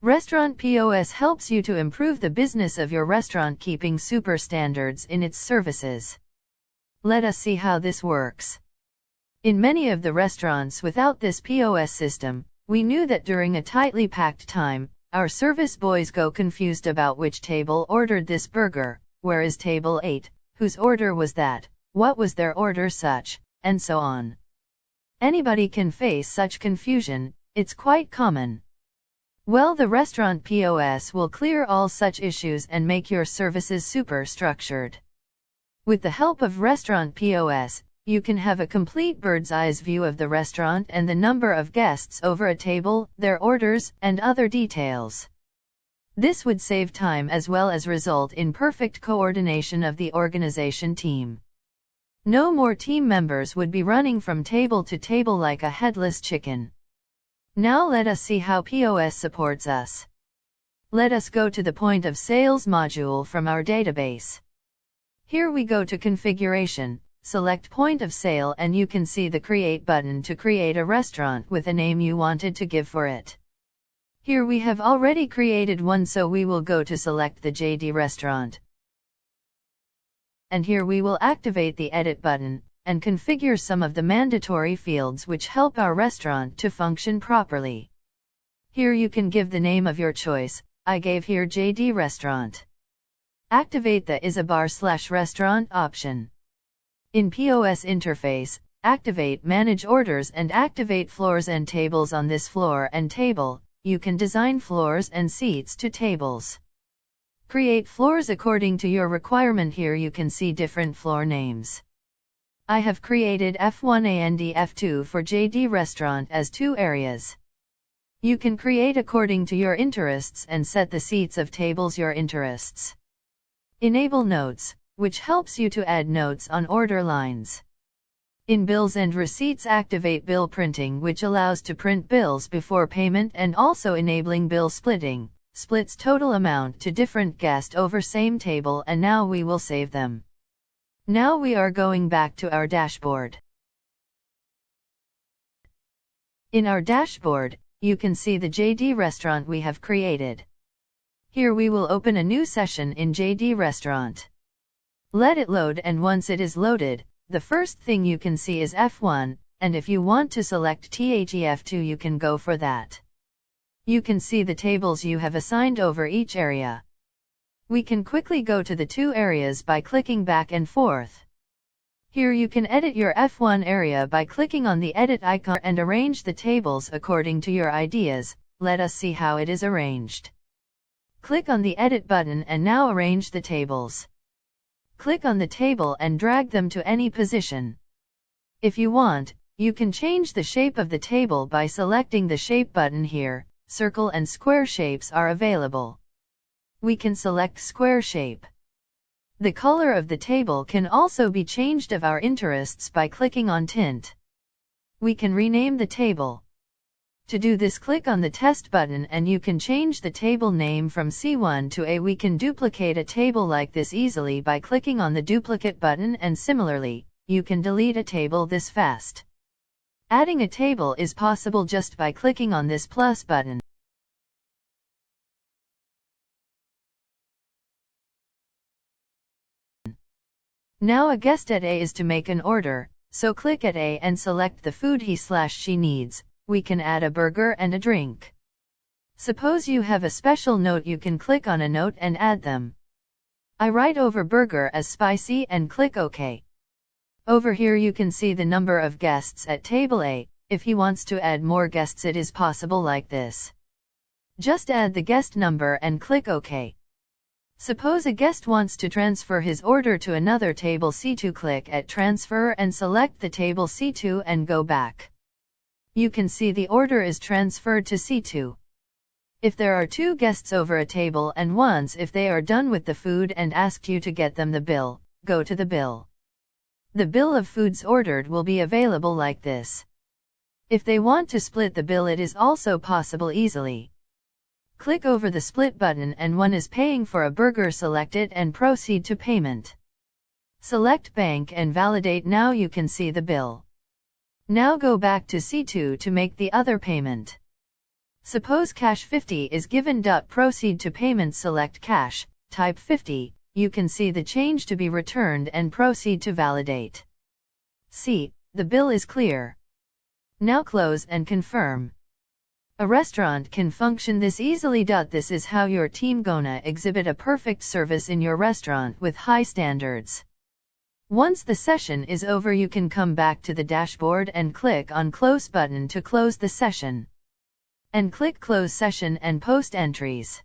Restaurant POS helps you to improve the business of your restaurant, keeping super standards in its services. Let us see how this works. In many of the restaurants without this POS system, we knew that during a tightly packed time, our service boys go confused about which table ordered this burger, where is table 8, whose order was that, what was their order such, and so on. Anybody can face such confusion, it's quite common. Well, the restaurant POS will clear all such issues and make your services super structured. With the help of restaurant POS, you can have a complete bird's-eye view of the restaurant and the number of guests over a table, their orders, and other details. This would save time as well as result in perfect coordination of the organization team. No more team members would be running from table to table like a headless chicken. Now let us see how POS supports us. Let us go to the point of sales module from our database. Here we go to configuration, select point of sale, and you can see the create button to create a restaurant with a name you wanted to give for it. Here we have already created one, so we will go to select the JD restaurant. And here we will activate the edit button and configure some of the mandatory fields which help our restaurant to function properly. Here you can give the name of your choice. I gave here JD restaurant. Activate the is a bar/restaurant option. In POS interface, activate manage orders and activate floors and tables. On this floor and table, you can design floors and seats to tables. Create floors according to your requirement. Here you can see different floor names. I have created F1 and F2 for JD restaurant as 2 areas. You can create according to your interests and set the seats of tables your interests. Enable notes, which helps you to add notes on order lines. In bills and receipts, activate bill printing, which allows to print bills before payment, and also enabling bill splitting, splits total amount to different guests over same table. And now we will save them. Now we are going back to our dashboard. In our dashboard, you can see the JD restaurant we have created. Here we will open a new session in JD restaurant. Let it load, and once it is loaded, the first thing you can see is F1, and if you want to select F2 you can go for that. You can see the tables you have assigned over each area. We can quickly go to the 2 areas by clicking back and forth. Here you can edit your F1 area by clicking on the edit icon and arrange the tables according to your ideas. Let us see how it is arranged. Click on the edit button and now arrange the tables. Click on the table and drag them to any position. If you want, you can change the shape of the table by selecting the shape button here. Circle and square shapes are available. We can select square shape. The color of the table can also be changed of our interests by clicking on tint. We can rename the table. To do this, click on the test button and you can change the table name from C1 to A. We can duplicate a table like this easily by clicking on the duplicate button, and similarly, you can delete a table this fast. Adding a table is possible just by clicking on this plus button. Now a guest at A is to make an order, so click at A and select the food he/she needs. We can add a burger and a drink. Suppose you have a special note, you can click on a note and add them. I write over burger as spicy and click OK. Over here you can see the number of guests at table A. If he wants to add more guests, it is possible like this. Just add the guest number and click OK. Suppose a guest wants to transfer his order to another table C2, click at transfer and select the table C2 and go back. You can see the order is transferred to C2. If there are 2 guests over a table, and once if they are done with the food and asked you to get them the bill, go to the bill. The bill of foods ordered will be available like this. If they want to split the bill, it is also possible easily. Click over the split button and one is paying for a burger, select it and proceed to payment. Select bank and validate. Now you can see the bill. Now go back to C2 to make the other payment. Suppose cash 50 is given. Proceed to payment, select cash, type 50, you can see the change to be returned and proceed to validate. See, the bill is clear. Now close and confirm. A restaurant can function this easily. This is how your team gonna exhibit a perfect service in your restaurant with high standards. Once the session is over, you can come back to the dashboard and click on Close button to close the session. And click Close Session and post entries.